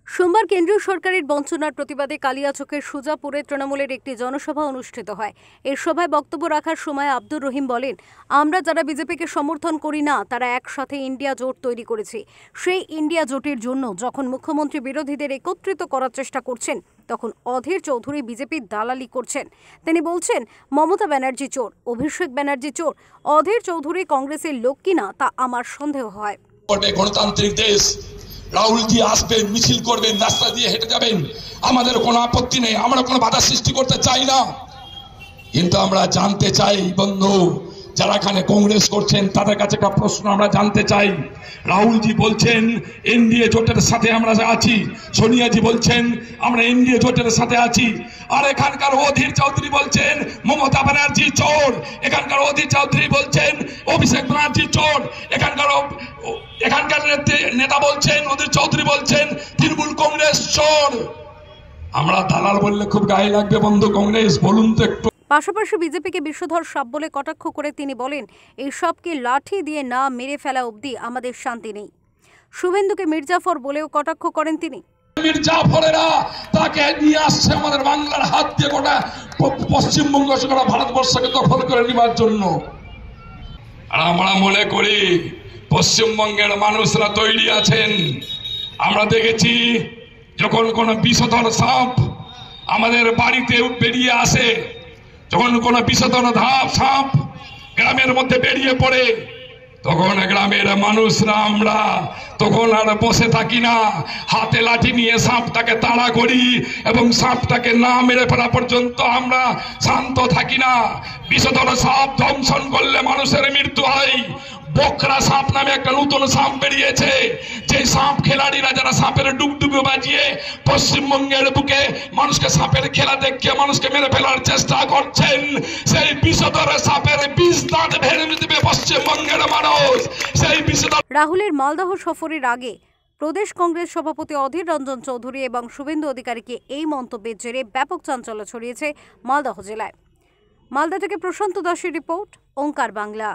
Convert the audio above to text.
সোমবার কেন্দ্রীয় সরকারের বঞ্চনার প্রতিবাদে কালিয়াচকের সুজাপুরে তৃণমূলের একটি জনসভা অনুষ্ঠিত হয়। এই সভায় বক্তব্য রাখার সময় আব্দুর রহিম বলেন, আমরা যারা বিজেপিকে সমর্থন করি না তারা একসাথে ইন্ডিয়া জোট তৈরি করেছি। সেই ইন্ডিয়া জোটের জন্য যখন মুখ্যমন্ত্রী বিরোধীদের একত্রিত করার চেষ্টা করছেন তখন অধীর চৌধুরী বিজেপির দালালি করছেন। তিনি বলছেন, মমতা ব্যানার্জি চোর, অভিষেক ব্যানার্জি চোর, অধীর চৌধুরী কংগ্রেসের লোক কিনা তা আমার সন্দেহ হয়। গণতান্ত্রিক দেশ, রাহুলজি আসবেন, মিছিল করবেন, রাস্তা দিয়ে হেঁটে যাবেন, আমাদের কোনো আপত্তি নেই, আমরা কোনো বাধা সৃষ্টি করতে চাই না। কিন্তু আমরা জানতে চাই বন্ধু, যারা এখানে কংগ্রেস করছেন তাদের কাছে একটা প্রশ্ন আমরা জানতে চাই। রাহুলজি বলছেন এনডিএ জোটের সাথে আমরা আছি, সোনিয়াজি বলছেন আমরা এনডিএ জোটের সাথে আছি, আর এখানকার অধীর চৌধুরী বলছেন মমতা ব্যানার্জি চোর, এখানকার অধীর চৌধুরী বলছেন অভিষেক ব্যানার্জি চোর, এখানকার নেতা বলছেন, অধীর চৌধুরী বলছেন তৃণমূল কংগ্রেস চোর। আমরা দালাল বললে খুব গায়ে লাগবে বন্ধু, কংগ্রেস বলুন তো একটু। পাশাপাশি বিজেপিকে বিষধর সাপ বলে কটাক্ষ করে তিনি বলেন, এই সবকে লাঠি দিয়ে না মেরে ফেলা অবধি আমাদের শান্তি নেই। শুভেন্দুকে মির্জাফর বলেও কটাক্ষ করেন তিনি। মির্জাফরেরা তাকে নিয়ে আসছে আমাদের বাংলার হাত দিয়ে গোটা পশ্চিমবঙ্গ গোটা ভারতবর্ষকে দখল করে নেবার জন্য। আর আমরা মনে করি পশ্চিমবঙ্গের মানুষরা তৈরি আছেন। আমরা দেখেছি যখন কোনো বিষধর সাপ আমাদের বাড়িতে বেরিয়ে আসে, যখন কোনো বিষধর সাপ গ্রামের মধ্যে বেরিয়ে পড়ে, তখন গ্রামের মানুষরা আমরা তখন আর বসে থাকি না, হাতে লাঠি নিয়ে সাপটাকে তাড়া করি এবং সাপটাকে না মেরে ফেলা পর্যন্ত আমরা শান্ত থাকি না। বিষধর সাপ দংশন করলে মানুষের মৃত্যু হয়। বকরা সাপ নামে একটা নতুন সাপ বেরিয়েছে, যে সাপ খেলাড়িরা যারা সাপের ডুবডুবি বাজিয়ে পশ্চিমবঙ্গের বুকে মানুষকে সাপের খেলা দেখিয়ে মানুষকে মেরে ফেলার চেষ্টা করছেন, সেই বিষধর সাপের বিষ দাঁত ভেঙে দেবে পশ্চিমবঙ্গের মানুষ। সেই বিষধর রাহুলের মালদহ সফরের আগে প্রদেশ কংগ্রেস সভাপতি অধীর রঞ্জন চৌধুরী এবং শুভেন্দু অধিকারীকে এই মন্তব্যের জেরে ব্যাপক চাঞ্চল্য ছড়িয়েছে মালদহ জেলায়। মালদা থেকে প্রশান্ত দাসের রিপোর্ট, ওঙ্কার বাংলা।